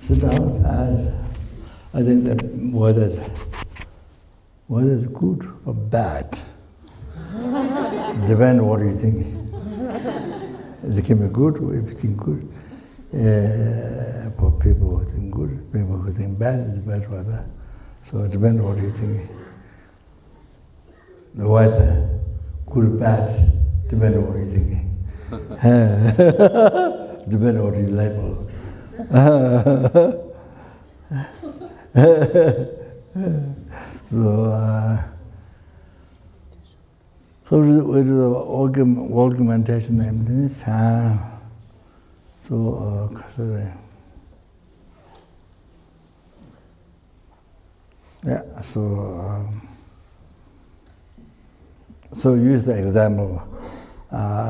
sit down. I think that whether it's good or bad, depends what you think. It can be good if you think good. For people who think good, people who think bad, it's bad for that. So it depends what you think. The weather, good or bad, depends what you think. Depends what you label. So with the augmentation emptiness, so use the example,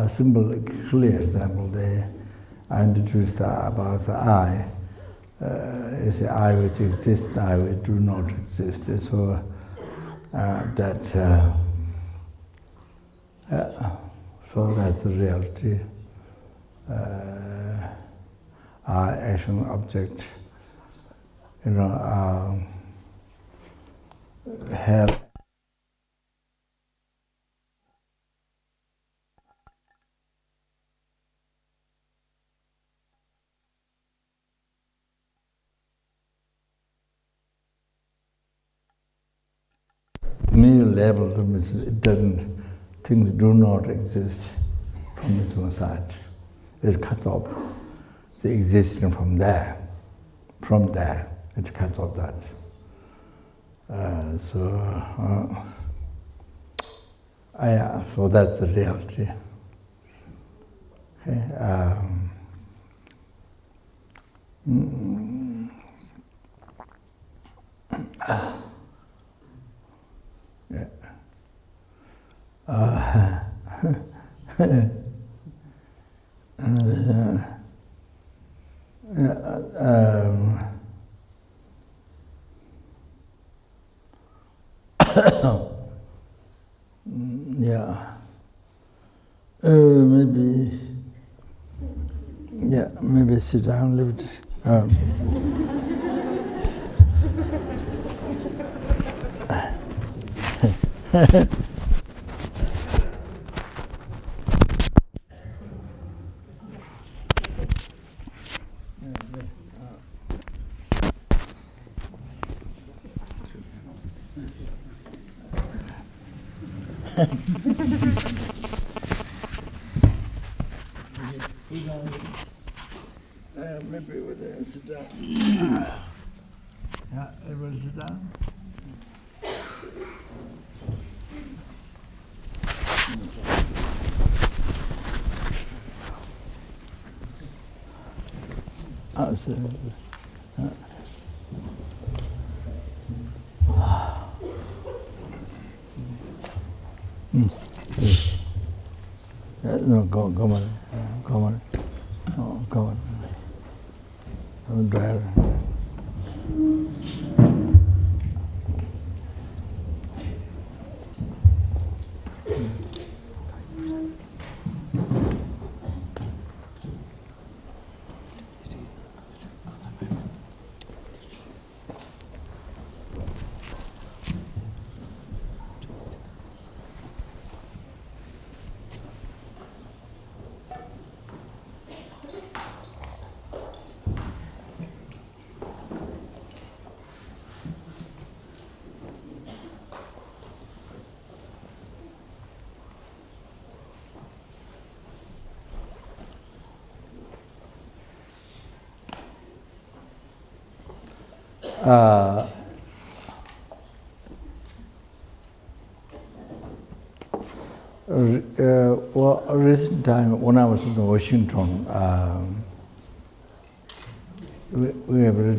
simple, clear example. I introduced about the I. It's the I which exists, I which do not exist. So so that's the reality. Our action object, have mere level, it doesn't, things do not exist from its own side. It cuts off the existence from there. From there, it cuts off that. So that's the reality. Okay. Yeah. Maybe sit down a little bit. Maybe with the sit down. Yeah, everybody sit down. No, go on. Oh, go on. The driver. Well, recent time when I was in Washington, we have a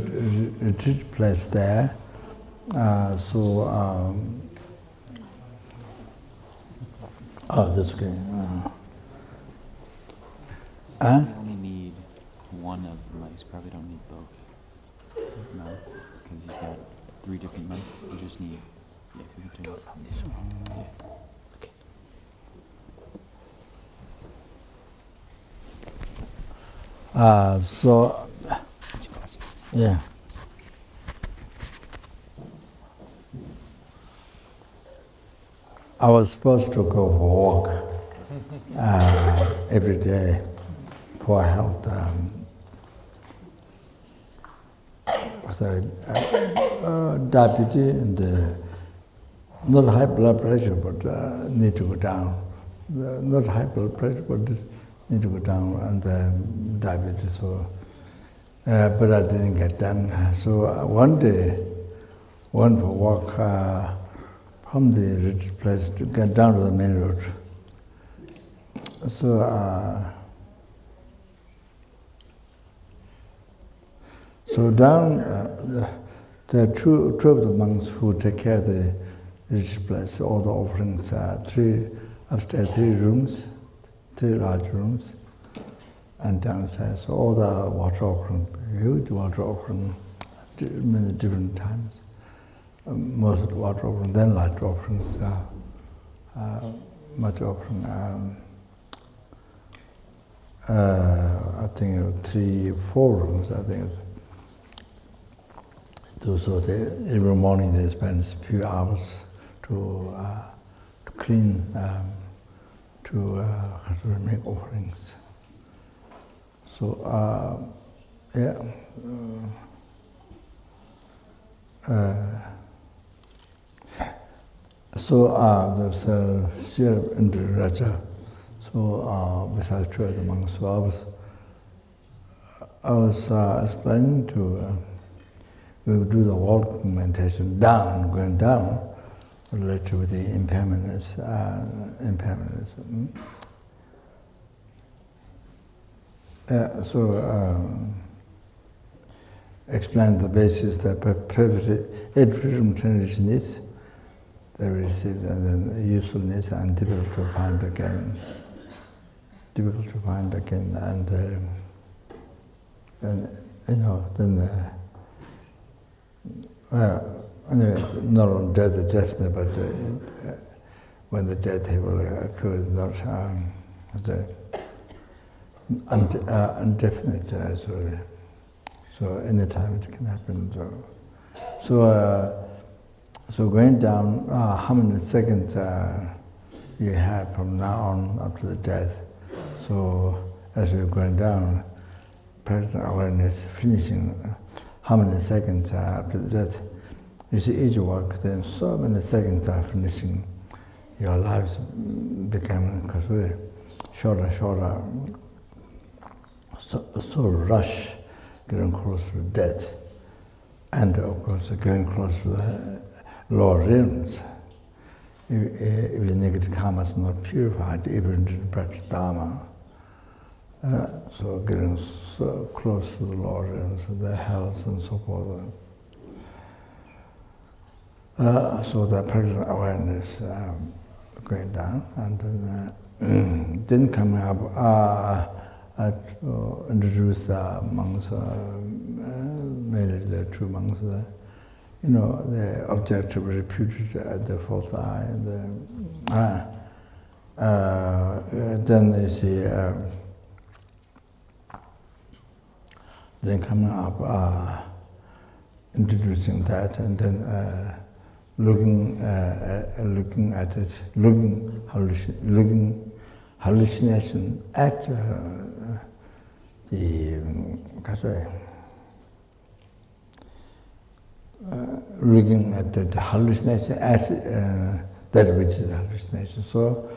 retreat place there. That's okay. You only need one of the mics. Probably don't need both. No, because he's got 3 different mics. You just need. Yeah, you can turn yeah. Yeah. I was supposed to go for a walk every day for health. Diabetes and not high blood pressure, but need to go down. Not high blood pressure, but need to go down, and diabetes. So, but I didn't get done. So one day, went for a walk from the retreat place to get down to the main road. So down, there are two of the monks who take care of the retreat place, all the offerings, upstairs, 3 rooms, 3 large rooms, and downstairs, all the water offering, huge water offering, many different times. Most of the water offering, then light offerings, much offering. I think 3, 4 rooms, I think. So every morning they spend a few hours to clean, to make offerings. So, yeah. There's here in the Raja. So, besides 2 other monks, so I was explaining to. We would do the walking meditation down, going down, related with the impermanence. Explain the basis that perfectly 8 freedom traditions they received, and then usefulness and difficult to find again. Anyway, not on death, definitely, but when the death will occur, is not indefinite. So anytime it can happen. So going down, how many seconds you have from now on up to the death. So as we're going down, practical awareness finishing. How many seconds after death? You see each walk, then so many seconds are finishing. Your lives become shorter, so rush, getting close to death. And of course, getting close to the lower realms. If your negative karma is not purified, even to practice Dharma, so getting so close to the Lord and so the hells and so forth. So the practical awareness going down, and then coming up, introduce the monks, mainly the 2 monks, the objective refuted at the 4th eye. Then you see. Then coming up, introducing that, and then looking at it, looking hallucination at looking at the hallucination at that which is hallucination. So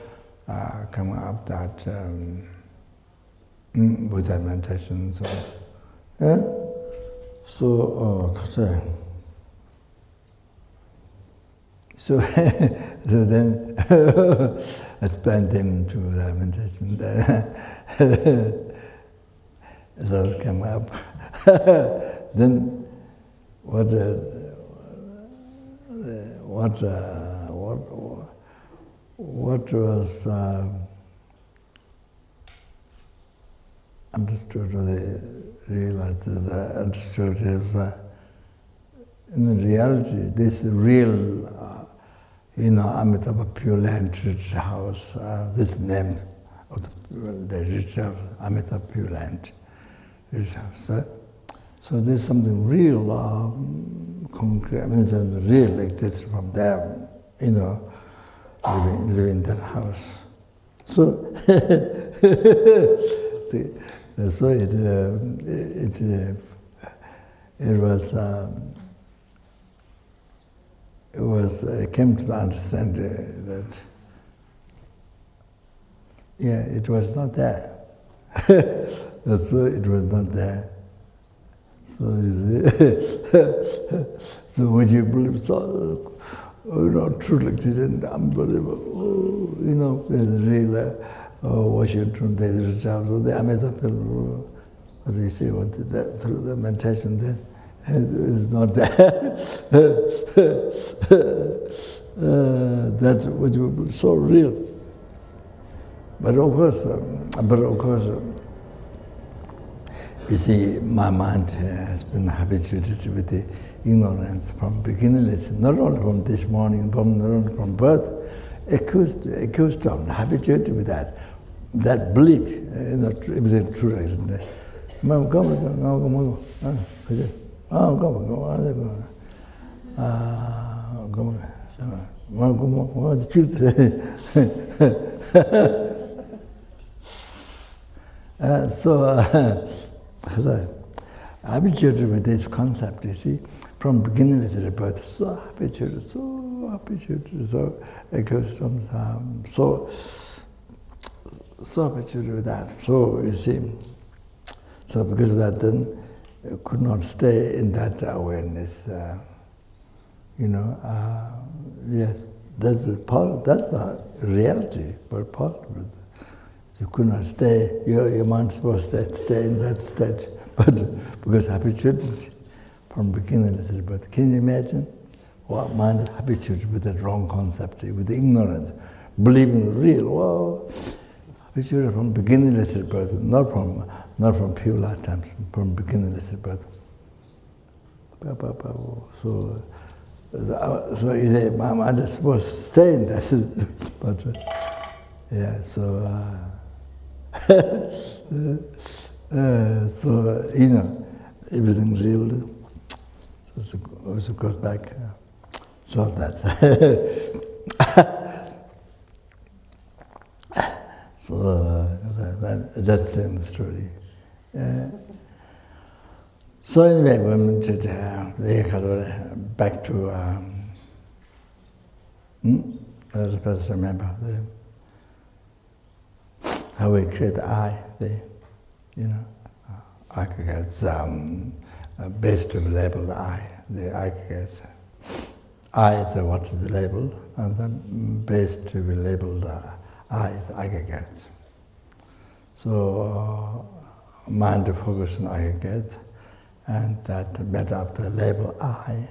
coming up that with that meditation. So then I spent them to the meditation. So it came up. Then what was understood, or they realized that understood is in reality, this real, Amitabha Pure Land Rich House, this name of the Rich House, Amitabha Pure Land Rich House. So So there's something real, concrete, I mean, something real exists from them, living in that house. So, so it was I came to the understanding that it was not there. So it was not there. So so would you believe so? True accident, unbelievable. There's a real Washington, there's a job. So they made up what do you say? Through the meditation, there is not there. That would be so real. But of course, you see, my mind has been habituated with the ignorance from beginningless, not only from this morning, not only from birth, accused habituated with that belief, within true reason. So habituated with this concept, you see, from beginningless birth, so habituated, so accustomed, so habituated with that. So you see, so because of that, then could not stay in that awareness. Yes, that's the reality, but possible. You could not stay, your mind supposed to stay in that state, but because habituated from beginningless birth. Can you imagine what mind is habituated with that wrong concept, with the ignorance, believing real? Well, habituated from beginningless birth, not from few lifetimes, from beginningless birth. So you say, my mind is supposed to stay in that, but everything real. So also goes back. So that's that's the story. So anyway, we went to back to I was supposed to remember how we create the I, aggregates base to be labeled I, the aggregates. I is what is labeled, and then base to be labeled I is aggregates. So mind to focus on aggregates, and that made up the label I.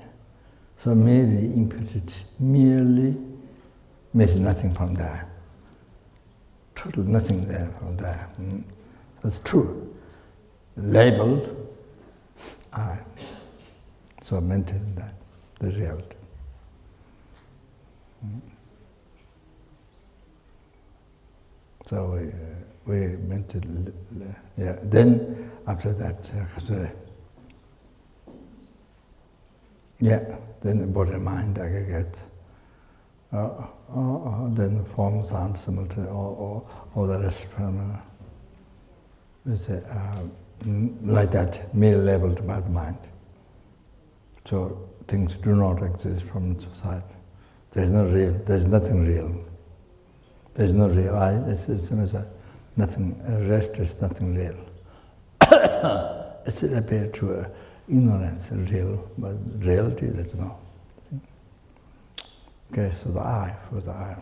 So merely imputed, merely means nothing from there. Total nothing there from there. That's true. Labeled I. So maintain that, the reality. So we meant to, Then after that, then the body and mind aggregate. Then form, sound, simultaneous, all the rest from like that, merely labeled by the mind. So things do not exist from its side. There's nothing real. There's no real I, it's nothing, rest is nothing real. It's appeared to ignorance, real, but reality, there's no. Okay, so the I, for the I.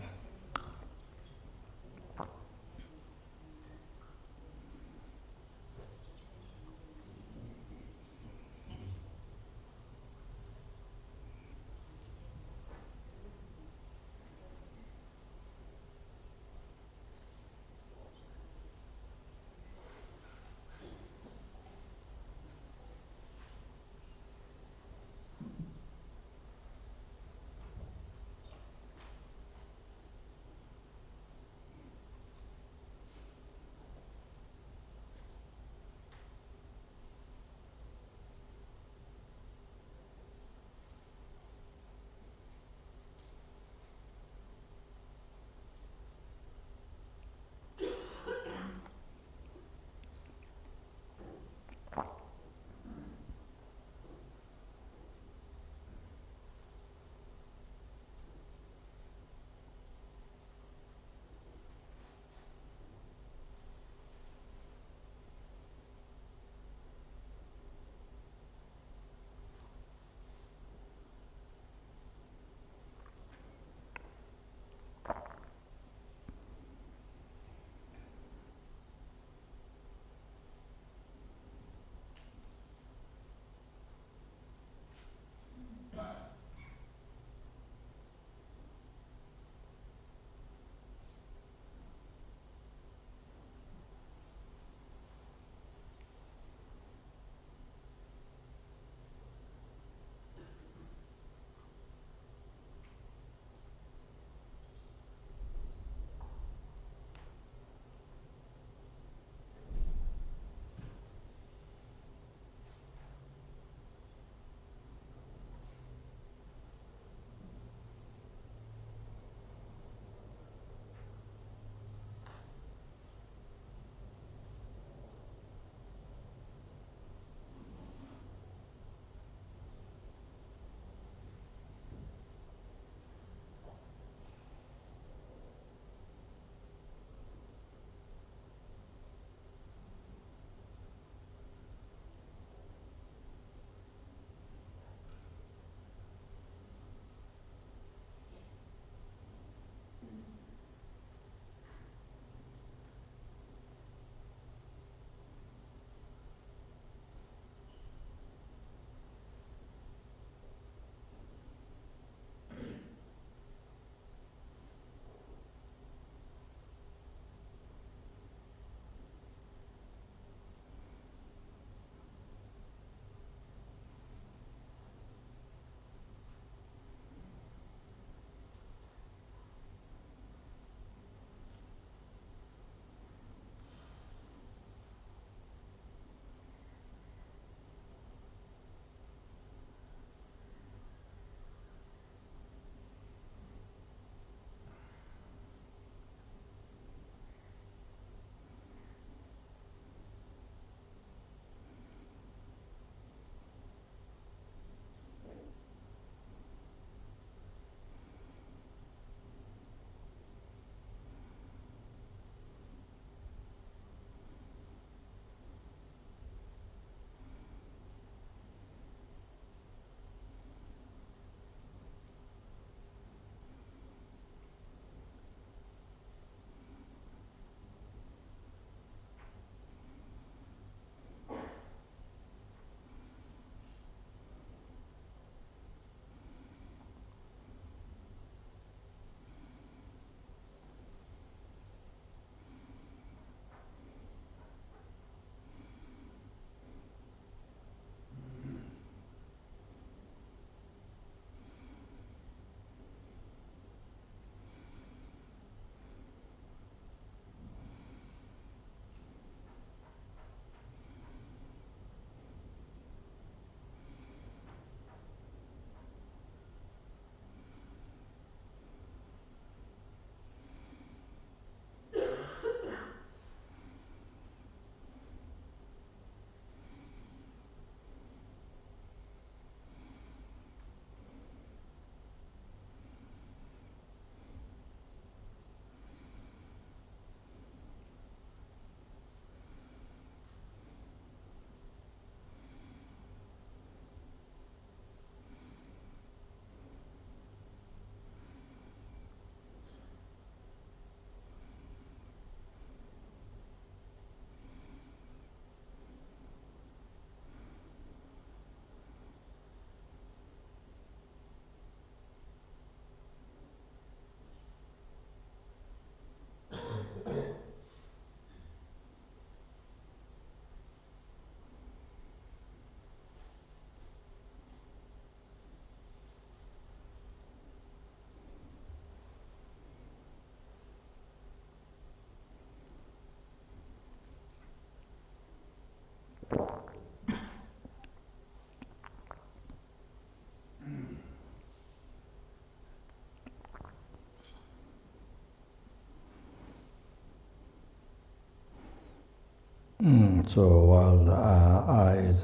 So while the I is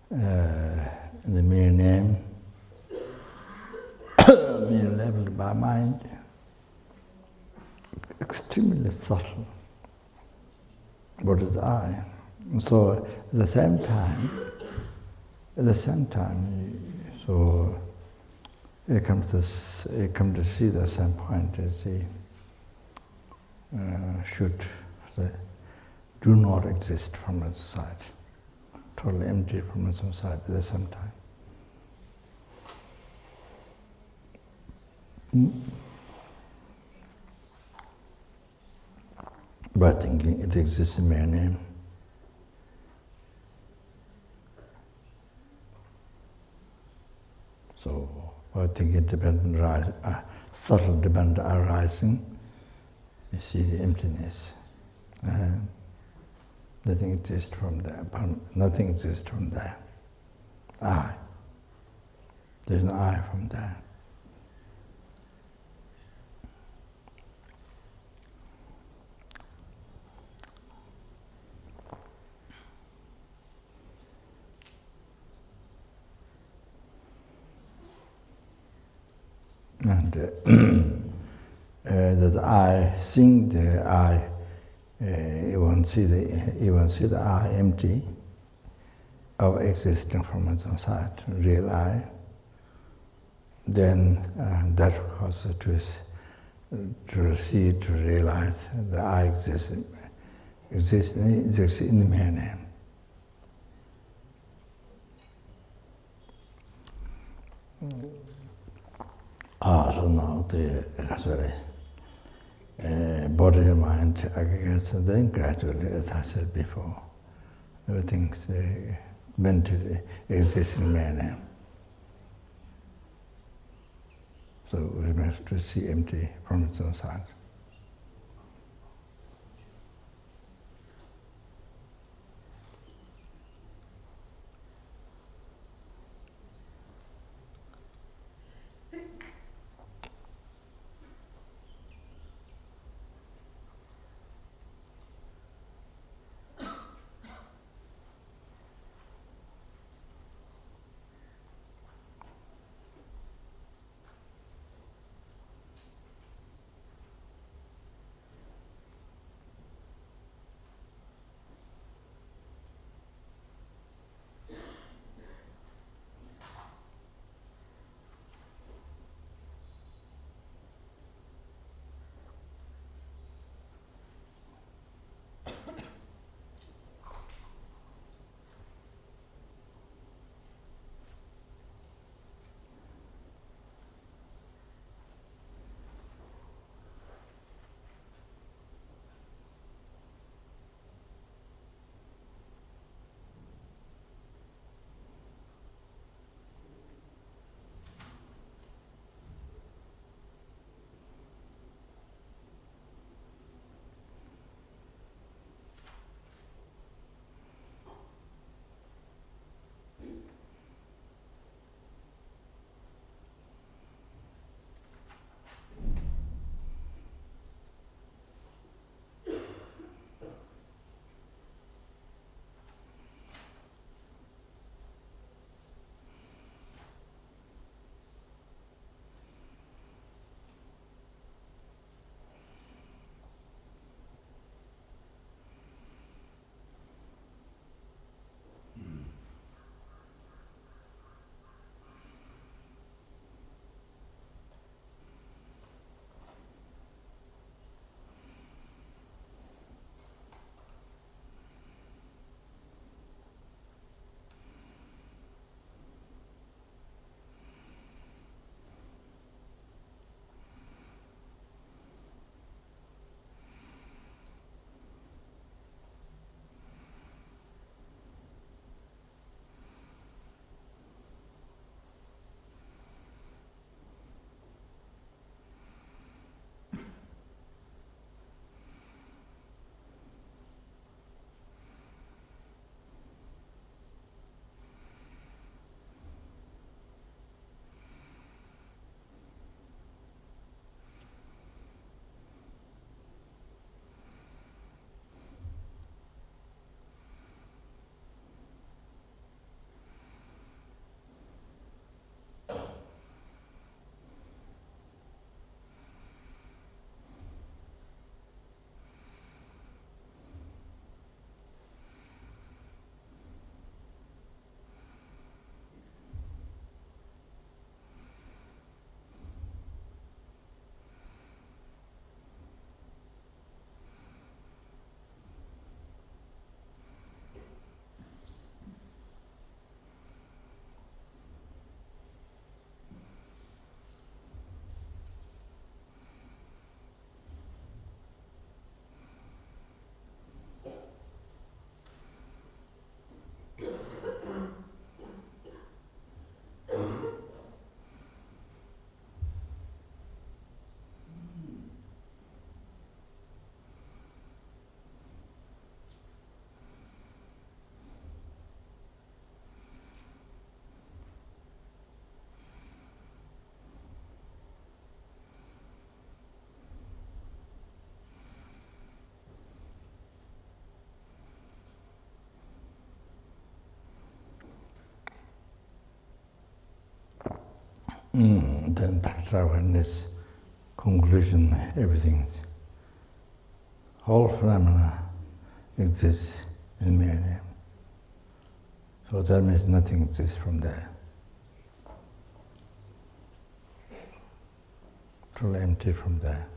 the mere name, mere labeled by mind, extremely subtle. What is I? So at the same time, so you come to see the same point as he should say, do not exist from the side, totally empty from the side at the same time. By thinking it exists in mere name. So, by thinking dependent subtle dependent arising, you see the emptiness. Nothing exists from there. Nothing exists from there. I. There's no I from there. And that I seeing the I, you won't see the I empty of existing from its own side, real I. Then that causes to see, to realize the I exists in the mere name. So now the body and mind aggregates, and then gradually, as I said before, everything meant to exist in mere name. So we have to see empty from its own side. Then practice awareness, conclusion, everything. Whole phenomena exists in mere name. So that means nothing exists from there. Totally empty from there.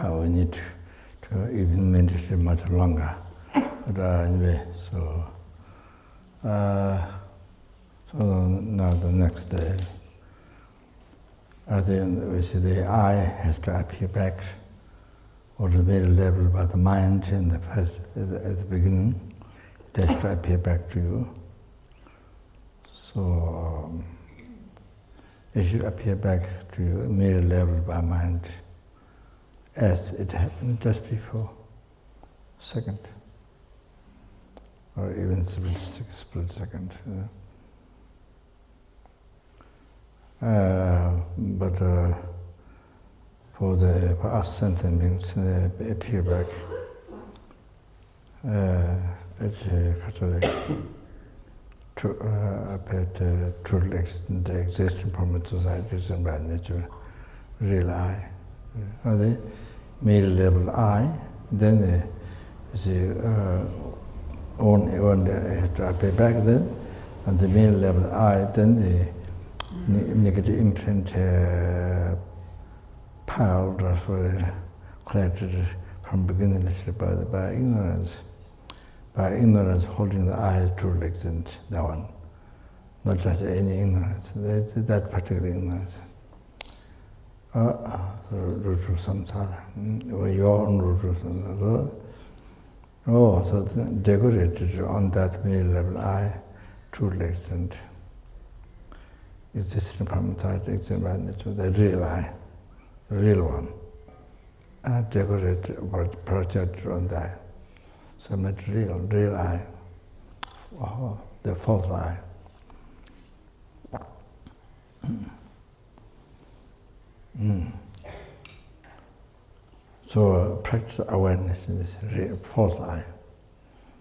We need to even meditate much longer. But anyway, so now the next day, I think we see the I has to appear back, or the very level by the mind in the first, at the beginning, it has to appear back to you. So it should appear back to you, mere level by mind, as it happened just before, second, or even split second. But for us sentient beings, they appear back. It's actually truly existing from its societies and by nature, real I. The middle level I, then the one has to appear back then, and the middle level I, then the negative imprint piled or collected from beginninglessly by ignorance. By ignorance holding the I as truly existent, that one. Not just any ignorance, that particular ignorance. Root of samsara, your own root of samsara. So decorated on that middle level I, truly existent. Existing from inside, existing by nature, the real I, the real one. Decorated or projected on that. So material, real I, the false I. So practice awareness in this real, false I.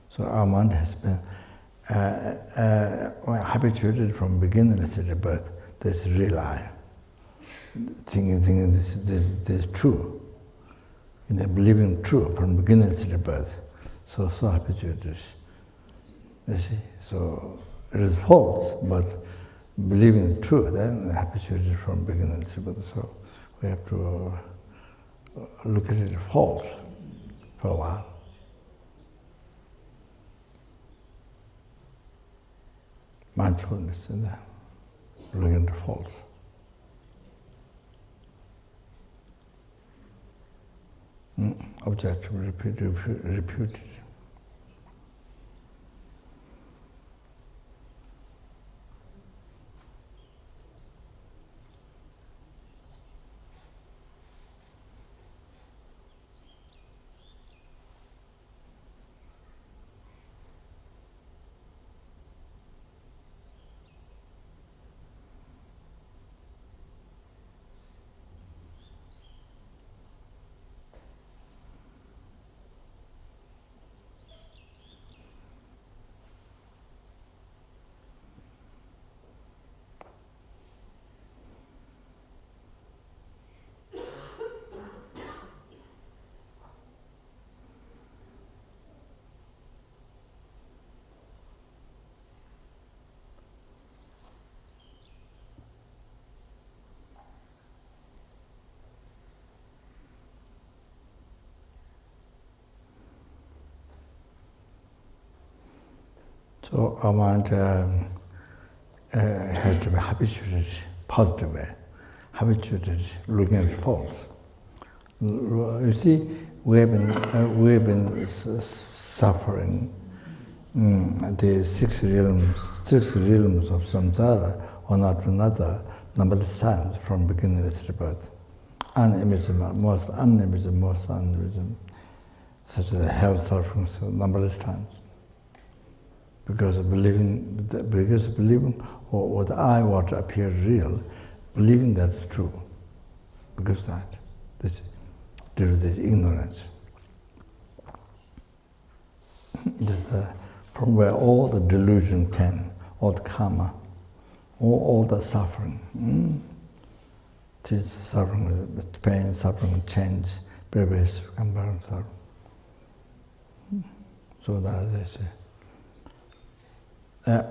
So our mind has been habituated from beginningless at birth. This real I, thinking this is true, believing true from beginningless at birth. So habituated, you see. So it is false, but believing it's true, then habituated from beginning to birth. So we have to look at it false for a while. Mindfulness in that, looking at the false. Objective, refuted. So our mind has to be habituated, positive way, habituated looking at false. You see, we have been suffering the six realms of samsara, one after another, numberless times from beginning to birth. Unimaged, most unimaged, such as hell suffering, so numberless times. Because believing what I want to appear real, believing that is true. Because due to this ignorance. From where all the delusion came, all the karma, all the suffering. This suffering with pain, suffering with change, various compound suffering. So that is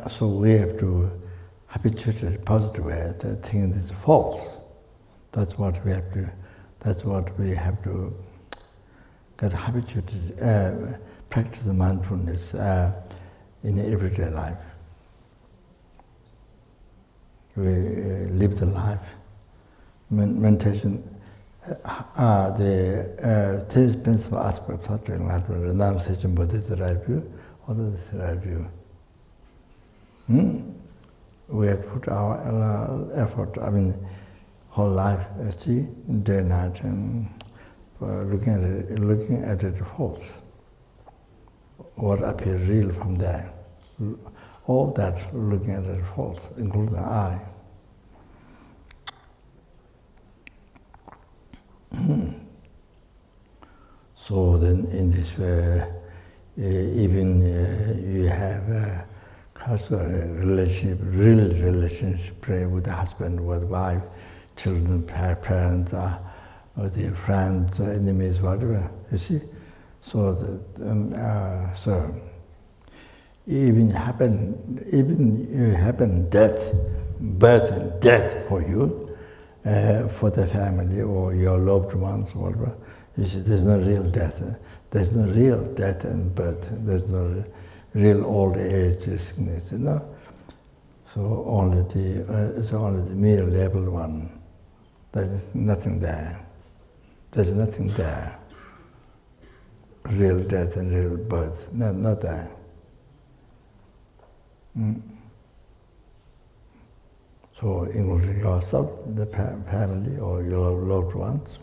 so we have to habituate a positive way to think this is false. That's what we have to get habituated, practice mindfulness in everyday life. We live the life. Meditation, the three principal aspects of enlightenment, renunciation, bodhichitta, right view, all this right view. We have put our effort, whole life, see, day and night, and looking at it false. What appears real from there. All that looking at it false, including the eye. So then in this way, even you have relationship, real relationship, pray with the husband, with wife, children, parents, or their friends, enemies, whatever. You see, so even death, birth and death for you, for the family or your loved ones, whatever. You see, there's no real death. There's no real death and birth. There's no real old age, sickness, So it's only the mere labeled one. There is nothing there. There's nothing there. Real death and real birth, no, not there. So including yourself, the family, or your loved ones.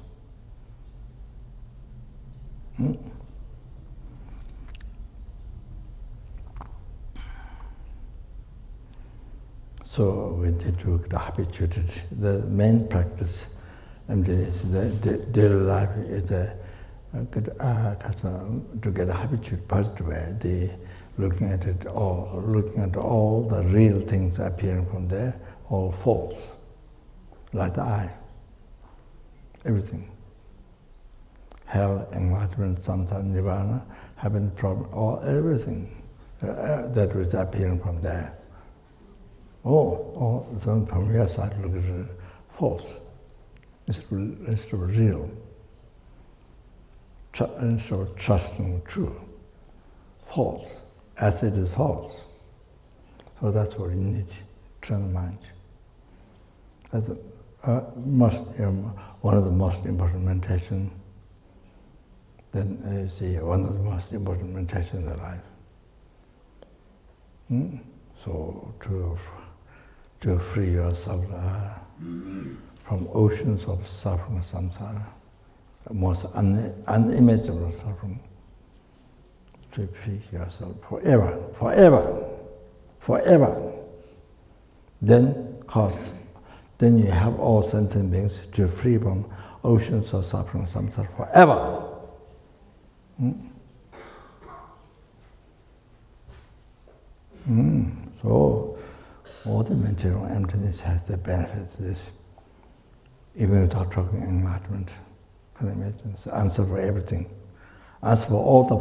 So we need to get habituated. The main practice, emptiness, the daily life is to get habituated positive way. Looking at all the real things appearing from there, all false, like the eye. Everything. Hell, enlightenment, samsara, nirvana, heaven, problem, everything that was appearing from there. Then from your side, look at it, false. It's real. Instead of trusting true, false, as it is false. So that's what you need, train the mind. That's one of the most important meditation. Then you see one of the most important meditation in the life. So to free yourself from oceans of suffering, samsara, most unimaginable suffering, to free yourself forever. Then you have all sentient beings to free from oceans of suffering, samsara, forever. So all the material emptiness has the benefits of this, even without talking enlightenment. Can you imagine? It's the answer for everything. Answer for all the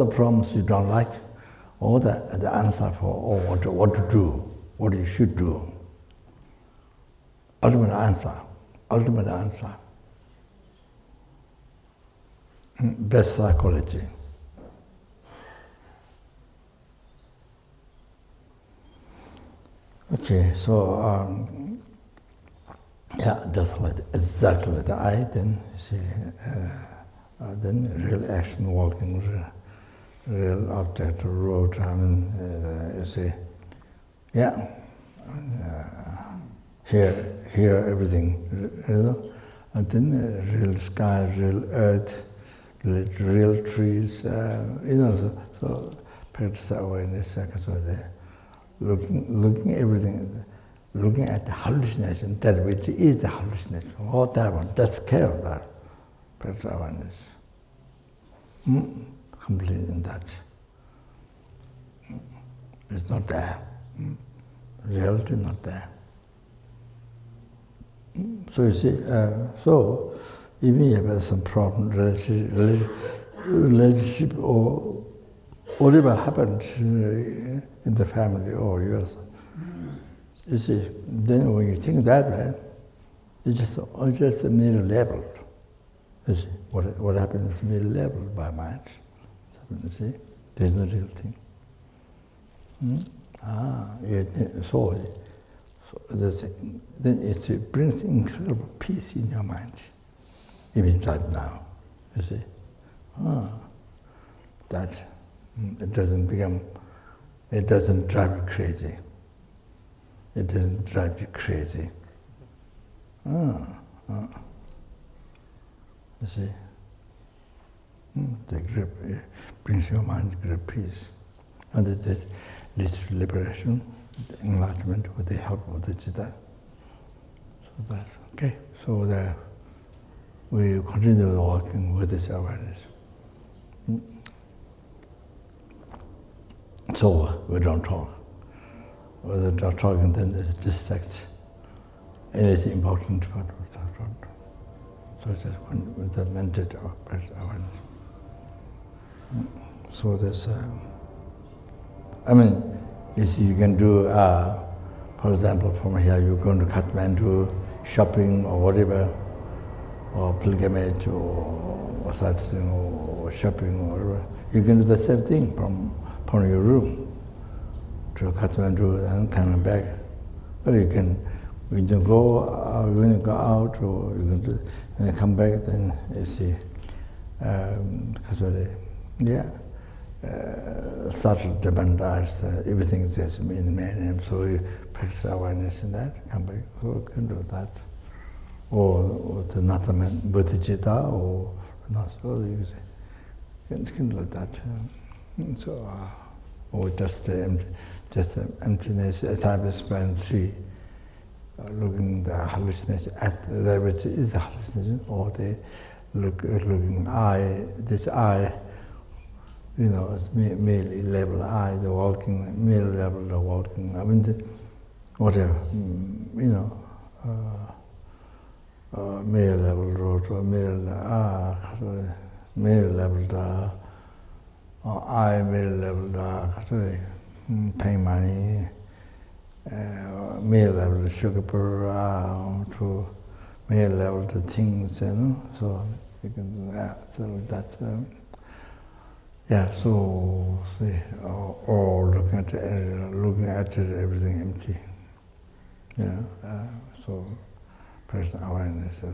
problems you don't like, all the answer for what to do, what you should do. Ultimate answer. Best psychology. Okay, so just like exactly like the eye, then you see, then real action, walking, real object, road, you see, here everything, and then real sky, real earth, real trees, so practice awareness, so there. Looking everything, looking at the hallucination, that which is the hallucination, all that one, just care of that, practice awareness. Complete in that. It's not there. Reality not there. So you see, so even if you have some problem, relationship or whatever happened in the family or yours, you see, then when you think that way, it's just a mere level. You see, what happens is mere level by mind. You see, there's no real thing. So then it brings incredible peace in your mind, even right now. You see, that it doesn't drive you crazy. It doesn't drive you crazy. You see, the grip brings your mind great peace, and it leads to liberation, enlightenment with the help of the bodhichitta. So that okay. So that we continue walking with this awareness. So we don't talk. Without talking, then it distracts. And it's important, but don't. So it's just with the meditate awareness. So there's, you see, you can do, for example, from here, you're going to Kathmandu, shopping or whatever, or pilgrimage or sightseeing or shopping or whatever. You can do the same thing from your room to Kathmandu and coming back. Or you can, when you go out, or you can do, when you come back, then you see, subtle demands, everything is just in the man, so you practice awareness in that, come back, so you can do that. Or the Nataman bodhichitta, or not, so you can do that. So, or just emptiness, as I've explained, looking the hallucination at that which is a hallucination, or the looking eye, this eye, it's merely level eye, the walking, merely level the walking, whatever, merely level road, or merely level the eye, merely level the paying money, mere level the sugar per to mere level the things, so you can do that, so like that. So see, or looking at everything empty. So present awareness. So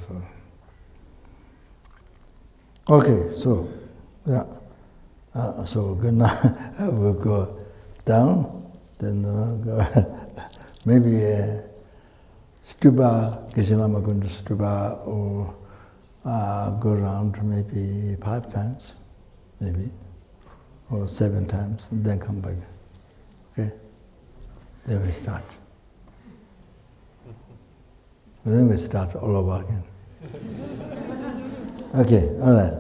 okay, so so good now. We'll go down, then go maybe stupa, Geshe-lama going to stupa, or go around maybe 5 times, maybe, or 7 times, and then come back. Okay? Then we start. Then we start all over again. Okay, all right,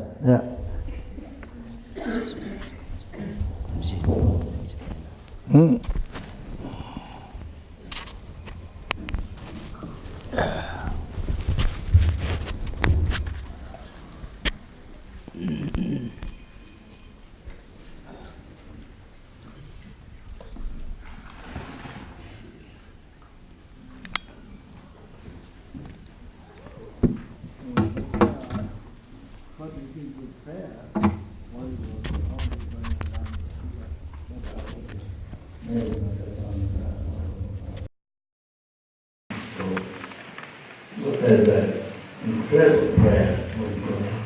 said that incredible prayer was going on.